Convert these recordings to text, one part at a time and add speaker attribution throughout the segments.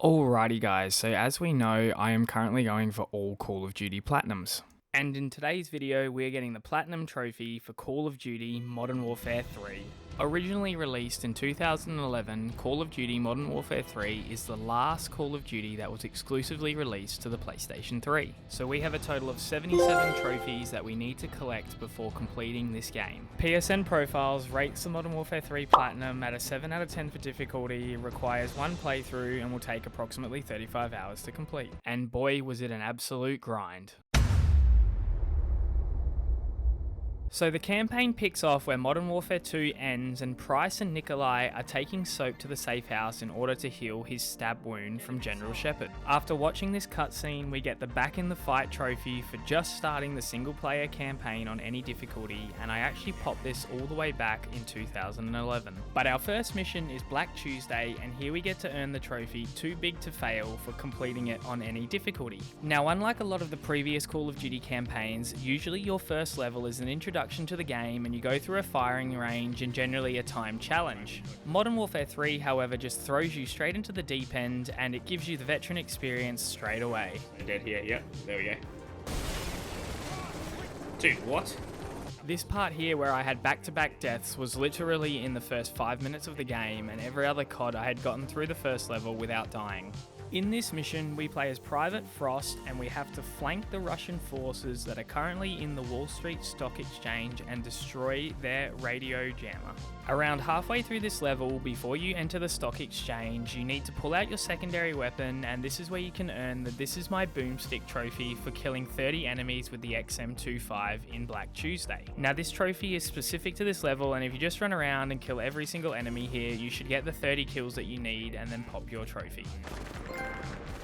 Speaker 1: Alrighty guys, so as we know, I am currently going for all Call of Duty Platinums. And in today's video, we're getting the Platinum Trophy for Call of Duty Modern Warfare 3. Originally released in 2011, Call of Duty Modern Warfare 3 is the last Call of Duty that was exclusively released to the PlayStation 3. So we have a total of 77 trophies that we need to collect before completing this game. PSN Profiles rates the Modern Warfare 3 Platinum at a 7 out of 10 for difficulty, requires one playthrough and will take approximately 35 hours to complete. And boy was it an absolute grind. So the campaign picks off where Modern Warfare 2 ends and Price and Nikolai are taking Soap to the safe house in order to heal his stab wound from General Shepard. After watching this cutscene, we get the Back in the Fight trophy for just starting the single player campaign on any difficulty, and I actually popped this all the way back in 2011. But our first mission is Black Tuesday, and here we get to earn the trophy Too Big to Fail for completing it on any difficulty. Now, unlike a lot of the previous Call of Duty campaigns, usually your first level is an introduction to the game and you go through a firing range and generally a time challenge. Modern Warfare 3, however, just throws you straight into the deep end and it gives you the veteran experience straight away.
Speaker 2: Dead here, yep, there we go. Dude, what?
Speaker 1: This part here where I had back-to-back deaths was literally in the first 5 minutes of the game, and every other COD I had gotten through the first level without dying. In this mission, we play as Private Frost and we have to flank the Russian forces that are currently in the Wall Street Stock Exchange and destroy their radio jammer. Around halfway through this level, before you enter the stock exchange, you need to pull out your secondary weapon, and this is where you can earn the This Is My Boomstick trophy for killing 30 enemies with the XM25 in Black Tuesday. Now this trophy is specific to this level, and if you just run around and kill every single enemy here, you should get the 30 kills that you need and then pop your trophy.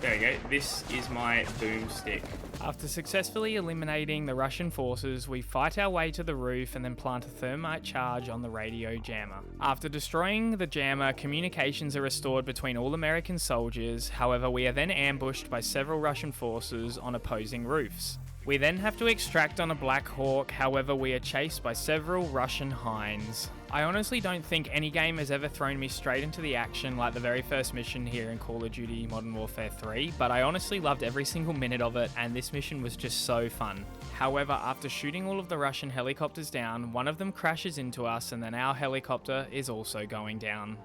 Speaker 2: There we go, this is my boomstick.
Speaker 1: After successfully eliminating the Russian forces, we fight our way to the roof and then plant a thermite charge on the radio jammer. After destroying the jammer, communications are restored between all American soldiers, however we are then ambushed by several Russian forces on opposing roofs. We then have to extract on a Black Hawk, however we are chased by several Russian Hinds. I honestly don't think any game has ever thrown me straight into the action like the very first mission here in Call of Duty Modern Warfare 3, but I honestly loved every single minute of it and this mission was just so fun. However, after shooting all of the Russian helicopters down, one of them crashes into us and then our helicopter is also going down.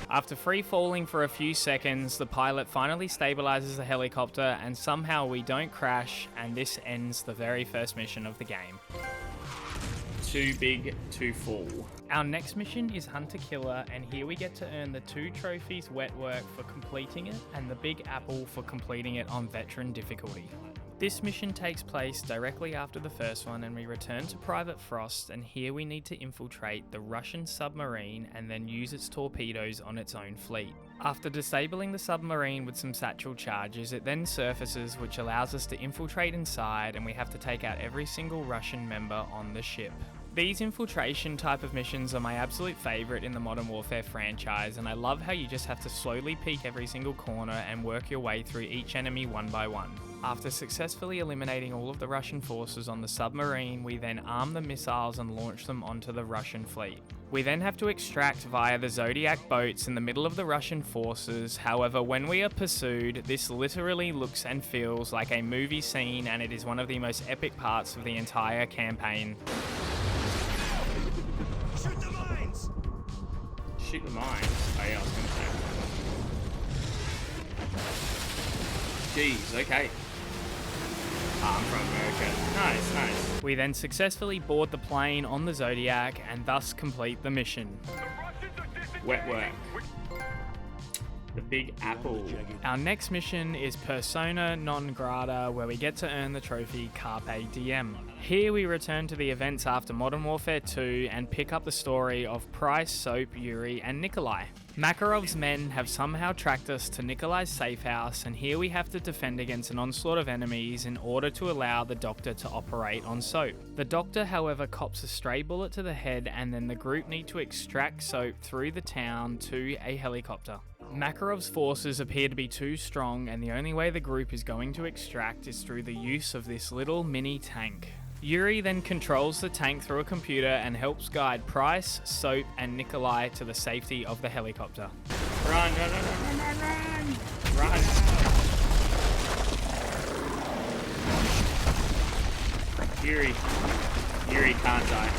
Speaker 1: After free falling for a few seconds, the pilot finally stabilizes the helicopter and somehow we don't crash, and this ends the very first mission of the game.
Speaker 2: Too big to fall.
Speaker 1: Our next mission is Hunter Killer, and here we get to earn the 2 trophies Wet Work for completing it and the Big Apple for completing it on veteran difficulty. This mission takes place directly after the first one, and we return to Private Frost, and here we need to infiltrate the Russian submarine and then use its torpedoes on its own fleet. After disabling the submarine with some satchel charges, it then surfaces, which allows us to infiltrate inside, and we have to take out every single Russian member on the ship. These infiltration type of missions are my absolute favourite in the Modern Warfare franchise, and I love how you just have to slowly peek every single corner and work your way through each enemy one by one. After successfully eliminating all of the Russian forces on the submarine, we then arm the missiles and launch them onto the Russian fleet. We then have to extract via the Zodiac boats in the middle of the Russian forces. However, when we are pursued, this literally looks and feels like a movie scene, and it is one of the most epic parts of the entire campaign.
Speaker 2: Shoot the mines! Shoot the mines? Oh yeah, I was gonna say. Jeez, okay. I'm from America. Nice, nice.
Speaker 1: We then successfully board the plane on the Zodiac and thus complete the mission.
Speaker 2: Wet Work. The Big Apple.
Speaker 1: Our next mission is Persona Non Grata, where we get to earn the trophy Carpe Diem. Here we return to the events after Modern Warfare 2 and pick up the story of Price, Soap, Yuri, and Nikolai. Makarov's men have somehow tracked us to Nikolai's safe house, and here we have to defend against an onslaught of enemies in order to allow the Doctor to operate on Soap. The Doctor, however, cops a stray bullet to the head, and then the group need to extract Soap through the town to a helicopter. Makarov's forces appear to be too strong, and the only way the group is going to extract is through the use of this little mini tank. Yuri then controls the tank through a computer and helps guide Price, Soap, and Nikolai to the safety of the helicopter.
Speaker 2: Run, run, run, run, run, run, run! Run! Yuri can't die.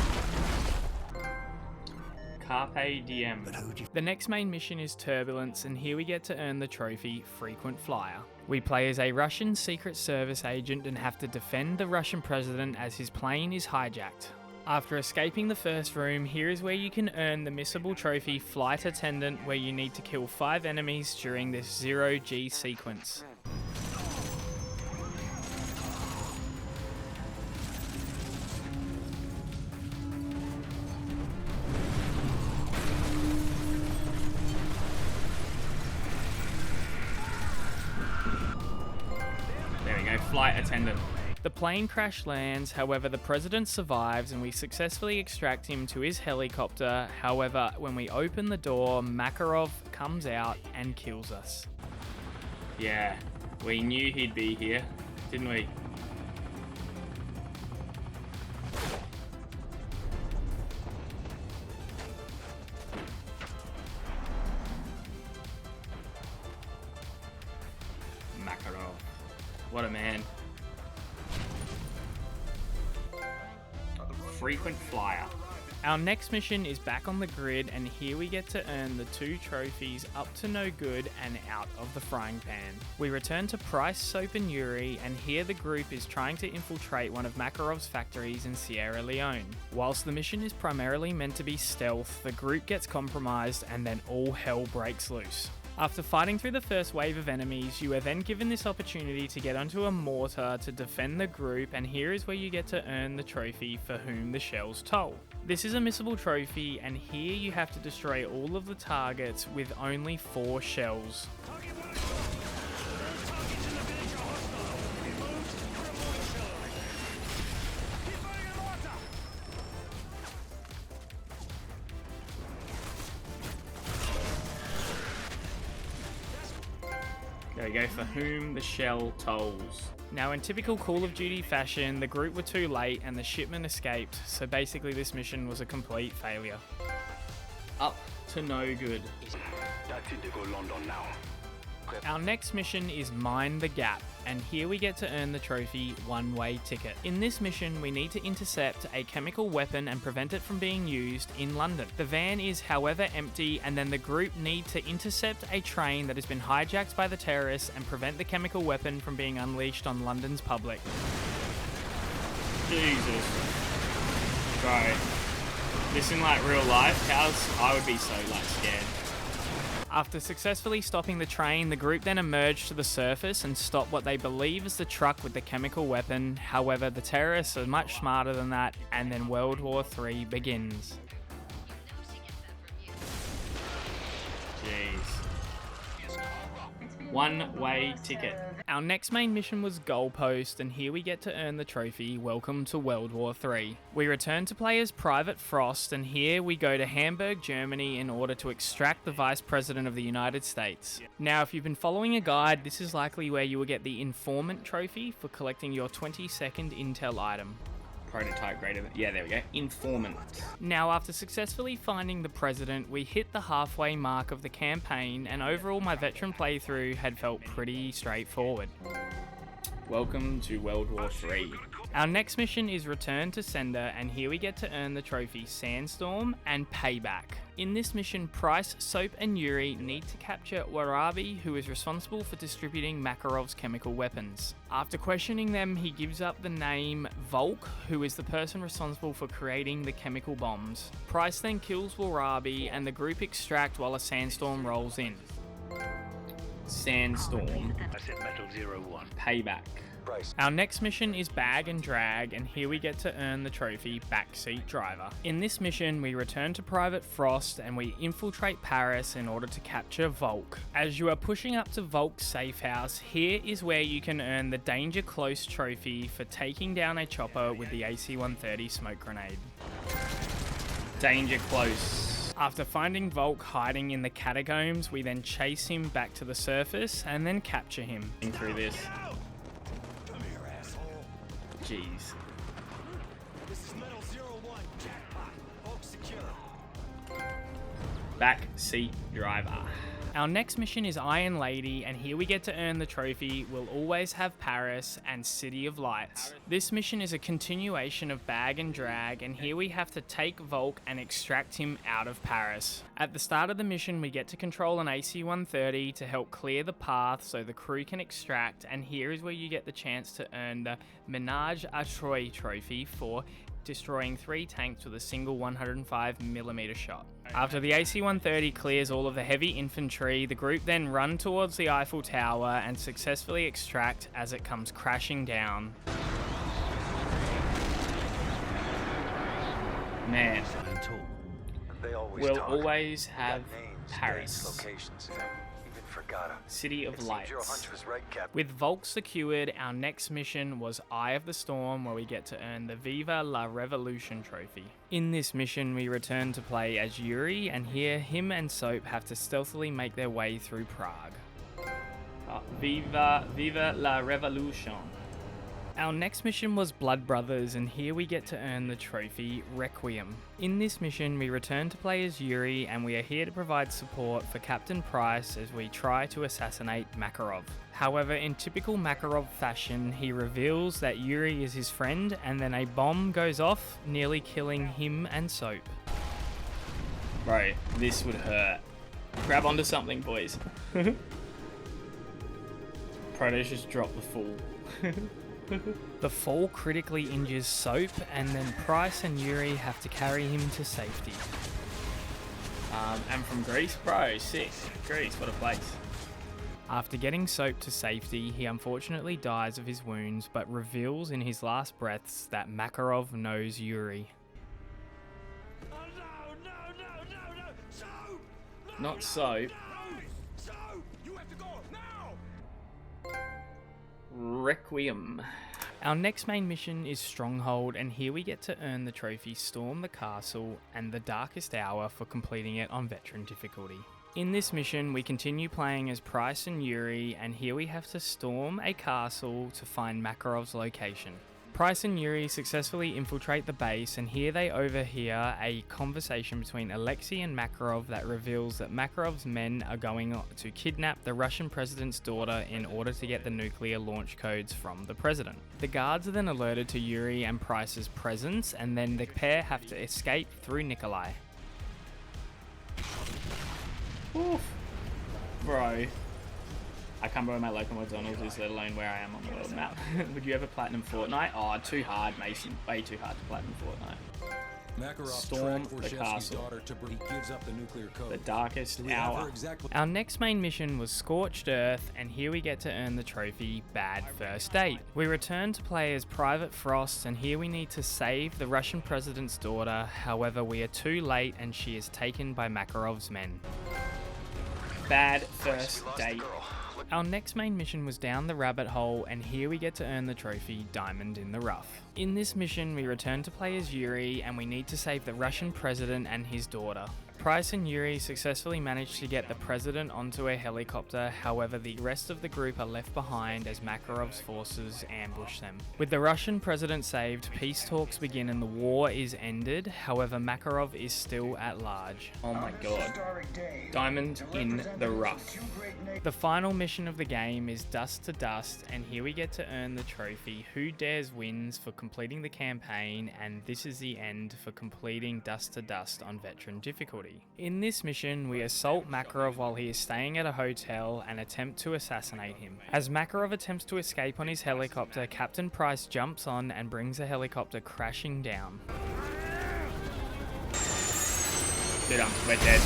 Speaker 2: Carpe diem.
Speaker 1: The next main mission is Turbulence, and here we get to earn the trophy Frequent Flyer. We play as a Russian Secret Service agent and have to defend the Russian president as his plane is hijacked. After escaping the first room, here is where you can earn the missable trophy Flight Attendant, where you need to kill 5 enemies during this 0G sequence.
Speaker 2: Flight attendant.
Speaker 1: The plane crash lands, however the president survives and we successfully extract him to his helicopter. However, when we open the door, Makarov comes out and kills us.
Speaker 2: Yeah, we knew he'd be here, didn't we? Makarov. What a man. Frequent Flyer.
Speaker 1: Our next mission is back on the grid, and here we get to earn the 2 trophies Up to No Good and Out of the Frying Pan. We return to Price, Soap and Yuri, and here the group is trying to infiltrate one of Makarov's factories in Sierra Leone. Whilst the mission is primarily meant to be stealth, the group gets compromised and then all hell breaks loose. After fighting through the first wave of enemies, you are then given this opportunity to get onto a mortar to defend the group, and here is where you get to earn the trophy For Whom the Shells Toll. This is a missable trophy, and here you have to destroy all of the targets with only 4 shells.
Speaker 2: There we go, For Whom the Shell Tolls.
Speaker 1: Now in typical Call of Duty fashion, the group were too late and the shipment escaped, so basically this mission was a complete failure.
Speaker 2: Up to no good.
Speaker 1: Our next mission is Mine the Gap, and here we get to earn the trophy One-Way Ticket. In this mission, we need to intercept a chemical weapon and prevent it from being used in London. The van is however empty, and then the group need to intercept a train that has been hijacked by the terrorists and prevent the chemical weapon from being unleashed on London's public.
Speaker 2: Jesus. Bro. This in like real life, I would be so like scared.
Speaker 1: After successfully stopping the train, the group then emerge to the surface and stop what they believe is the truck with the chemical weapon. However, the terrorists are much smarter than that, and then World War III begins.
Speaker 2: Jeez. One-way ticket.
Speaker 1: Our next main mission was Goalpost, and here we get to earn the trophy Welcome to World War III. We return to play as Private Frost, and here we go to Hamburg, Germany in order to extract the Vice President of the United States. Now, if you've been following a guide, this is likely where you will get the Informant trophy for collecting your 22nd intel item.
Speaker 2: Prototype greater than... Yeah, there we go. Informant.
Speaker 1: Now, after successfully finding the president, we hit the halfway mark of the campaign, and overall my veteran playthrough had felt pretty straightforward.
Speaker 2: Welcome to World War III.
Speaker 1: Our next mission is Return to Sender, and here we get to earn the trophy Sandstorm and Payback. In this mission, Price, Soap and Yuri need to capture Warabi, who is responsible for distributing Makarov's chemical weapons. After questioning them, he gives up the name Volk, who is the person responsible for creating the chemical bombs. Price then kills Warabi, and the group extract while a sandstorm rolls in.
Speaker 2: Sandstorm. Payback.
Speaker 1: Our next mission is Bag and Drag, and here we get to earn the trophy Backseat Driver. In this mission, we return to Private Frost and we infiltrate Paris in order to capture Volk. As you are pushing up to Volk's safe house, here is where you can earn the Danger Close trophy for taking down a chopper with the AC-130 smoke grenade.
Speaker 2: Danger Close.
Speaker 1: After finding Volk hiding in the catacombs, we then chase him back to the surface and then capture him.
Speaker 2: Through this. Jeez. Backseat driver.
Speaker 1: Our next mission is Iron Lady, and here we get to earn the trophy We'll Always Have Paris and City of Lights. This mission is a continuation of Bag and Drag, and here we have to take Volk and extract him out of Paris. At the start of the mission, we get to control an AC-130 to help clear the path so the crew can extract, and here is where you get the chance to earn the Ménage à Trois trophy for destroying 3 tanks with a single 105mm shot. After the AC-130 clears all of the heavy infantry, the group then run towards the Eiffel Tower and successfully extract as it comes crashing down.
Speaker 2: Man, we'll always have Paris. City of Lights.
Speaker 1: With Volk secured, our next mission was Eye of the Storm, where we get to earn the Viva la Revolution trophy. In this mission, we return to play as Yuri, and here him and Soap have to stealthily make their way through Prague.
Speaker 2: Viva la Revolution.
Speaker 1: Our next mission was Blood Brothers, and here we get to earn the trophy Requiem. In this mission, we return to play as Yuri, and we are here to provide support for Captain Price as we try to assassinate Makarov. However, in typical Makarov fashion, he reveals that Yuri is his friend, and then a bomb goes off, nearly killing him and Soap.
Speaker 2: Bro, this would hurt. Grab onto something, boys. Protoss just dropped the fool.
Speaker 1: The fall critically injures Soap, and then Price and Yuri have to carry him to safety.
Speaker 2: And from Greece? Bro, sick. Greece, what a place.
Speaker 1: After getting Soap to safety, he unfortunately dies of his wounds, but reveals in his last breaths that Makarov knows Yuri.
Speaker 3: Oh, no. Soap! No,
Speaker 2: Not Soap.
Speaker 3: Soap! You have to go now!
Speaker 2: Requiem.
Speaker 1: Our next main mission is Stronghold, and here we get to earn the trophy Storm the Castle and the Darkest Hour for completing it on Veteran difficulty. In this mission, we continue playing as Price and Yuri, and here we have to storm a castle to find Makarov's location. Price and Yuri successfully infiltrate the base, and here they overhear a conversation between Alexei and Makarov that reveals that Makarov's men are going to kidnap the Russian president's daughter in order to get the nuclear launch codes from the president. The guards are then alerted to Yuri and Price's presence, and then the pair have to escape through Nikolai.
Speaker 2: Oof. Bro. I can't remember where my local McDonald's is, let alone where I am on the world map. Would you ever platinum Fortnite? Oh, too hard, Mason. Way too hard to platinum Fortnite. Storm the castle. The Darkest Hour.
Speaker 1: Our next main mission was Scorched Earth, and here we get to earn the trophy Bad First Date. We return to play as Private Frost, and here we need to save the Russian president's daughter. However, we are too late, and she is taken by Makarov's men.
Speaker 2: Bad First Date.
Speaker 1: Our next main mission was Down the Rabbit Hole, and here we get to earn the trophy Diamond in the Rough. In this mission, we return to play as Yuri, and we need to save the Russian president and his daughter. Price and Yuri successfully managed to get the president onto a helicopter, however the rest of the group are left behind as Makarov's forces ambush them. With the Russian president saved, peace talks begin and the war is ended, however Makarov is still at large.
Speaker 2: Oh my god. Diamond in the Rough.
Speaker 1: The final mission of the game is Dust to Dust, and here we get to earn the trophy Who Dares Wins for completing the campaign, and this is the end for completing Dust to Dust on Veteran difficulty. In this mission, we assault Makarov while he is staying at a hotel and attempt to assassinate him. As Makarov attempts to escape on his helicopter, Captain Price jumps on and brings the helicopter crashing down.
Speaker 2: Dude, we're dead.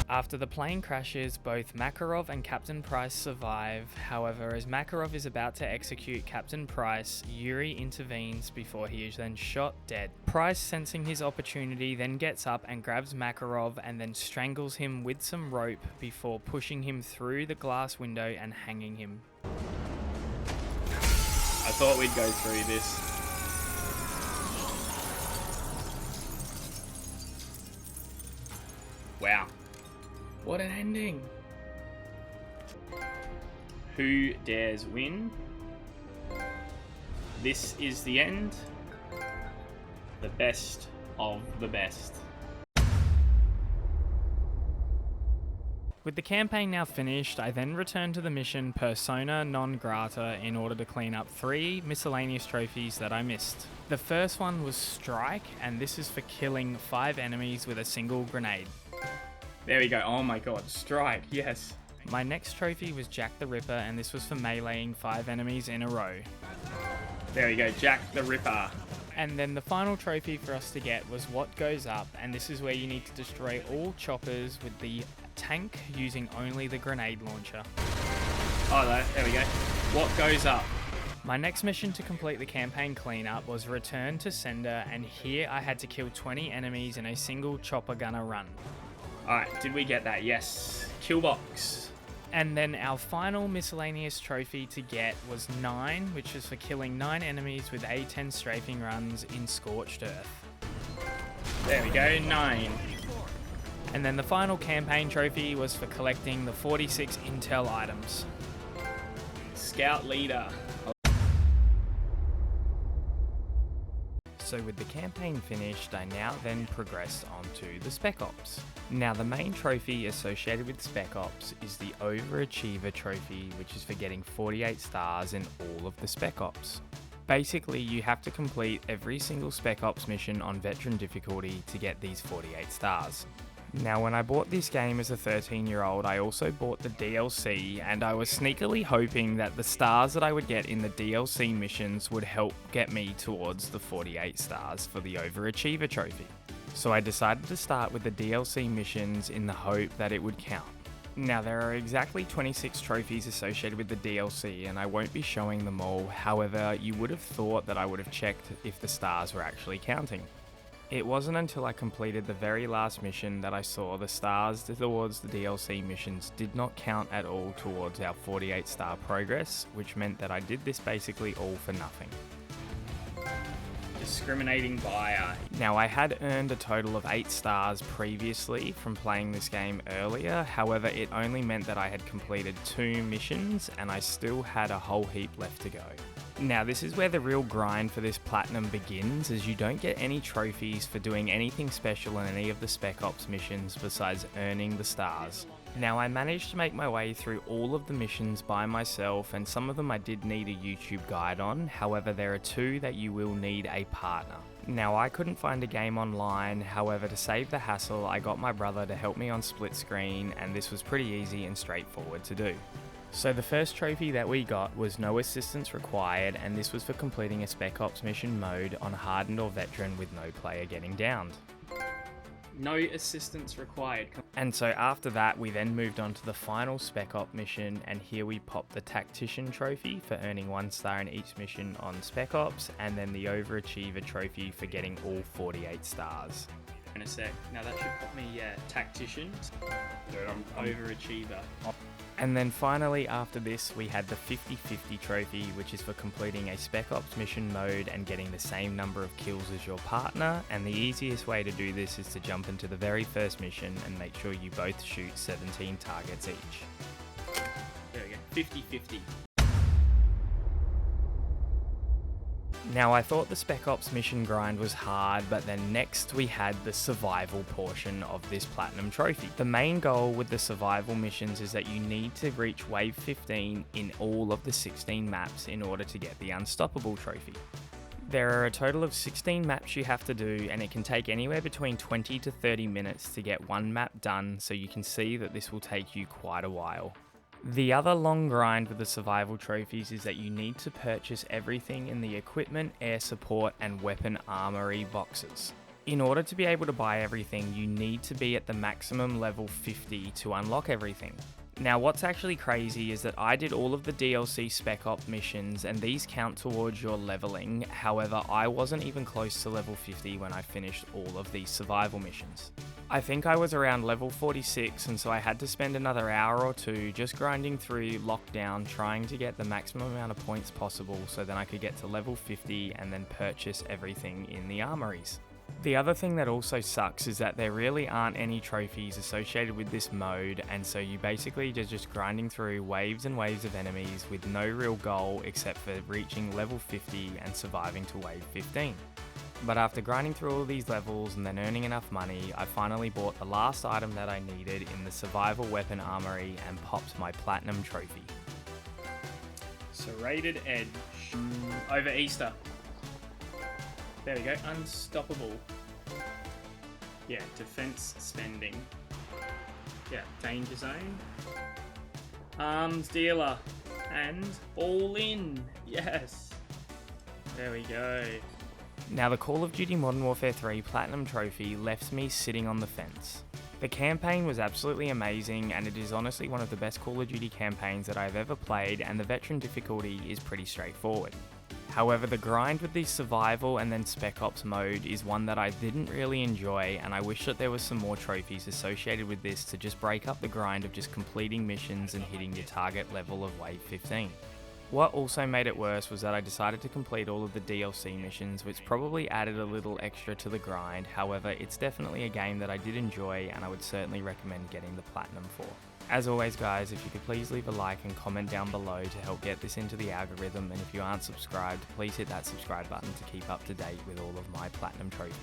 Speaker 1: After the plane crashes, both Makarov and Captain Price survive. However, as Makarov is about to execute Captain Price, Yuri intervenes before he is then shot dead. Price, sensing his opportunity, then gets up and grabs Makarov and then strangles him with some rope before pushing him through the glass window and hanging him.
Speaker 2: I thought we'd go through this. Wow. What an ending. Who dares win? This is the end. The best of the best.
Speaker 1: With the campaign now finished, I then returned to the mission persona non grata in order to clean up 3 miscellaneous trophies that I missed. The first one was Strike, and this is for killing 5 enemies with a single grenade.
Speaker 2: There we go. Oh my god, Strike, yes.
Speaker 1: My next trophy was Jack the Ripper, and this was for meleeing 5 enemies in a row.
Speaker 2: There we go, Jack the Ripper.
Speaker 1: And then the final trophy for us to get was What Goes Up, and this is where you need to destroy all choppers with the tank using only the grenade launcher.
Speaker 2: Oh, there we go. What Goes Up?
Speaker 1: My next mission to complete the campaign cleanup was Return to Sender, and here I had to kill 20 enemies in a single chopper gunner run.
Speaker 2: Alright, did we get that? Yes. Kill box.
Speaker 1: And then our final miscellaneous trophy to get was 9, which is for killing 9 enemies with A10 strafing runs in Scorched Earth.
Speaker 2: There we go, 9.
Speaker 1: And then the final campaign trophy was for collecting the 46 intel items.
Speaker 2: Scout Leader.
Speaker 1: So with the campaign finished, I now then progressed on to the Spec Ops. Now the main trophy associated with Spec Ops is the Overachiever trophy, which is for getting 48 stars in all of the Spec Ops. Basically, you have to complete every single Spec Ops mission on veteran difficulty to get these 48 stars. Now when I bought this game as a 13-year-old, I also bought the DLC, and I was sneakily hoping that the stars that I would get in the DLC missions would help get me towards the 48 stars for the Overachiever trophy. So I decided to start with the DLC missions in the hope that it would count. Now there are exactly 26 trophies associated with the DLC, and I won't be showing them all. However, you would have thought that I would have checked if the stars were actually counting. It wasn't until I completed the very last mission that I saw the stars towards the DLC missions did not count at all towards our 48 star progress, which meant that I did this basically all for nothing.
Speaker 2: Discriminating buyer.
Speaker 1: Now I had earned a total of 8 stars previously from playing this game earlier, however it only meant that I had completed 2 missions and I still had a whole heap left to go. Now this is where the real grind for this platinum begins, as you don't get any trophies for doing anything special in any of the Spec Ops missions besides earning the stars. Now I managed to make my way through all of the missions by myself, and some of them I did need a YouTube guide on, however there are 2 that you will need a partner. Now I couldn't find a game online, however to save the hassle I got my brother to help me on split screen, and this was pretty easy and straightforward to do. So the first trophy that we got was No Assistance Required, and this was for completing a Spec Ops mission mode on Hardened or Veteran with no player getting downed.
Speaker 2: No assistance required.
Speaker 1: And so after that we then moved on to the final Spec Op mission, and here we popped the Tactician trophy for earning 1 star in each mission on Spec Ops, and then the Overachiever trophy for getting all 48 stars.
Speaker 2: In a sec. Now that should put me Tactician. Overachiever.
Speaker 1: And then finally after this we had the 50-50 trophy, which is for completing a Spec Ops mission mode and getting the same number of kills as your partner, and the easiest way to do this is to jump into the very first mission and make sure you both shoot 17 targets each.
Speaker 2: There we go, 50-50.
Speaker 1: Now I thought the Spec Ops mission grind was hard, but then next we had the survival portion of this platinum trophy. The main goal with the survival missions is that you need to reach wave 15 in all of the 16 maps in order to get the unstoppable trophy. There are a total of 16 maps you have to do, and it can take anywhere between 20 to 30 minutes to get one map done, so you can see that this will take you quite a while. The other long grind with the survival trophies is that you need to purchase everything in the equipment, air support and weapon armory boxes. In order to be able to buy everything, you need to be at the maximum level 50 to unlock everything. Now what's actually crazy is that I did all of the DLC Spec Op missions, and these count towards your leveling. However, I wasn't even close to level 50 when I finished all of these survival missions. I think I was around level 46, and so I had to spend another hour or 2 just grinding through Lockdown, trying to get the maximum amount of points possible so then I could get to level 50 and then purchase everything in the armories. The other thing that also sucks is that there really aren't any trophies associated with this mode, and so you basically just grinding through waves and waves of enemies with no real goal except for reaching level 50 and surviving to wave 15. But after grinding through all these levels and then earning enough money, I finally bought the last item that I needed in the survival weapon armory and popped my platinum trophy.
Speaker 2: Serrated Edge. Over Easter. There we go. Unstoppable. Yeah, defense spending. Yeah, danger zone. Arms dealer. And all in. Yes. There we go.
Speaker 1: Now the Call of Duty Modern Warfare 3 Platinum Trophy left me sitting on the fence. The campaign was absolutely amazing, and it is honestly one of the best Call of Duty campaigns that I've ever played, and the veteran difficulty is pretty straightforward. However, the grind with the survival and then Spec Ops mode is one that I didn't really enjoy, and I wish that there was some more trophies associated with this to just break up the grind of just completing missions and hitting your target level of Wave 15. What also made it worse was that I decided to complete all of the DLC missions, which probably added a little extra to the grind. However, it's definitely a game that I did enjoy and I would certainly recommend getting the Platinum for. As always guys, if you could please leave a like and comment down below to help get this into the algorithm, and if you aren't subscribed, please hit that subscribe button to keep up to date with all of my Platinum trophies.